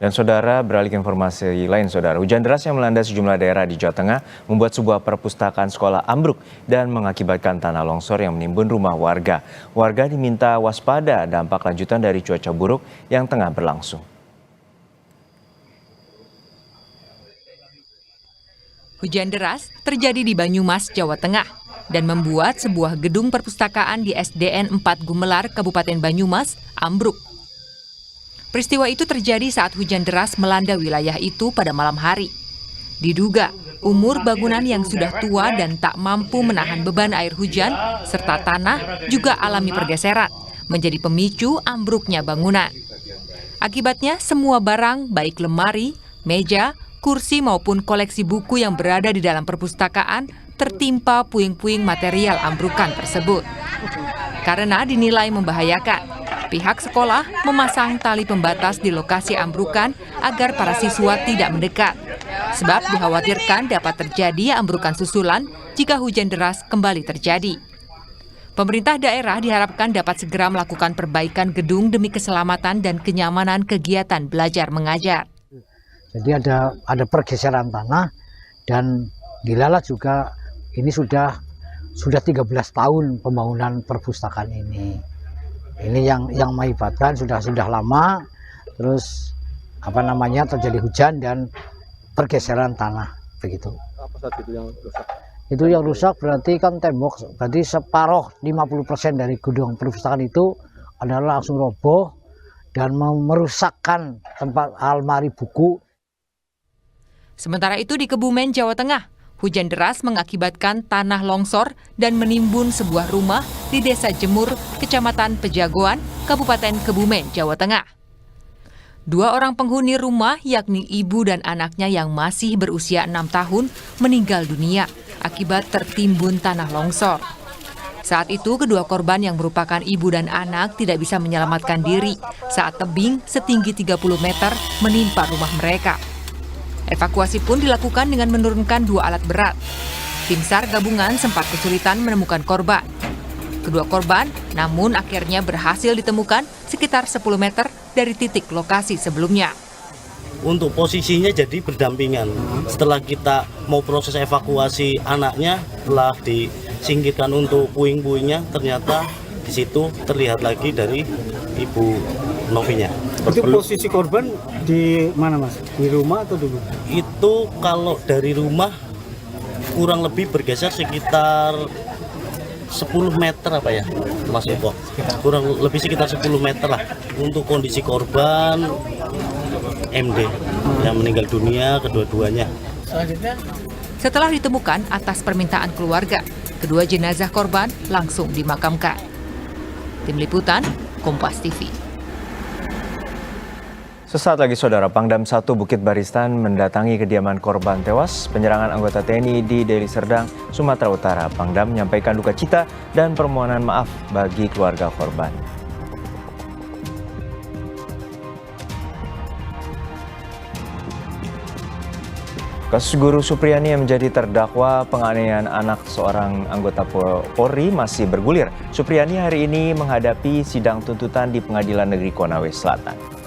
Dan saudara, beralih ke informasi lain, saudara. Hujan deras yang melanda sejumlah daerah di Jawa Tengah membuat sebuah perpustakaan sekolah ambruk dan mengakibatkan tanah longsor yang menimbun rumah warga. Warga diminta waspada dampak lanjutan dari cuaca buruk yang tengah berlangsung. Hujan deras terjadi di Banyumas, Jawa Tengah, dan membuat sebuah gedung perpustakaan di SDN 4 Gumelar, Kabupaten Banyumas, ambruk. Peristiwa itu terjadi saat hujan deras melanda wilayah itu pada malam hari. Diduga, umur bangunan yang sudah tua dan tak mampu menahan beban air hujan, serta tanah juga alami pergeseran, menjadi pemicu ambruknya bangunan. Akibatnya, semua barang, baik lemari, meja, kursi maupun koleksi buku yang berada di dalam perpustakaan tertimpa puing-puing material ambrukan tersebut. Karena dinilai membahayakan, pihak sekolah memasang tali pembatas di lokasi ambrukan agar para siswa tidak mendekat. Sebab dikhawatirkan dapat terjadi ambrukan susulan jika hujan deras kembali terjadi. Pemerintah daerah diharapkan dapat segera melakukan perbaikan gedung demi keselamatan dan kenyamanan kegiatan belajar mengajar. Jadi ada pergeseran tanah dan dilala juga ini sudah 13 tahun pembangunan perpustakaan ini. Ini yang mengakibatkan sudah lama, terus terjadi hujan dan pergeseran tanah begitu. Apa saja itu yang rusak? Itu yang rusak berarti kan tembok, berarti separuh 50% dari gedung perpustakaan itu adalah langsung roboh dan merusakkan tempat almari buku. Sementara itu di Kebumen, Jawa Tengah, hujan deras mengakibatkan tanah longsor dan menimbun sebuah rumah di Desa Jemur, Kecamatan Pejagoan, Kabupaten Kebumen, Jawa Tengah. 2 orang penghuni rumah, yakni ibu dan anaknya yang masih berusia 6 tahun, meninggal dunia akibat tertimbun tanah longsor. Saat itu, kedua korban yang merupakan ibu dan anak tidak bisa menyelamatkan diri saat tebing setinggi 30 meter menimpa rumah mereka. Evakuasi pun dilakukan dengan menurunkan 2 alat berat. Tim SAR gabungan sempat kesulitan menemukan korban. Kedua korban, namun akhirnya berhasil ditemukan sekitar 10 meter dari titik lokasi sebelumnya. Untuk posisinya jadi berdampingan. Setelah kita mau proses evakuasi anaknya, telah disingkirkan untuk puing-puingnya, ternyata di situ terlihat lagi dari Ibu Novinya. Itu posisi korban di mana, Mas? Di rumah atau di mana? Itu kalau dari rumah kurang lebih bergeser sekitar 10 meter apa ya, Mas Eko? Kurang lebih sekitar 10 meter lah. Untuk kondisi korban MD yang meninggal dunia kedua-duanya. Setelah ditemukan atas permintaan keluarga, kedua jenazah korban langsung dimakamkan. Tim Liputan, Kompas TV. Sesaat lagi, saudara, Pangdam 1 Bukit Barisan mendatangi kediaman korban tewas penyerangan anggota TNI di Deli Serdang, Sumatera Utara. Pangdam menyampaikan duka cita dan permohonan maaf bagi keluarga korban. Kasus Guru Supriyani yang menjadi terdakwa penganiayaan anak seorang anggota Polri masih bergulir. Supriyani hari ini menghadapi sidang tuntutan di Pengadilan Negeri Konawe Selatan.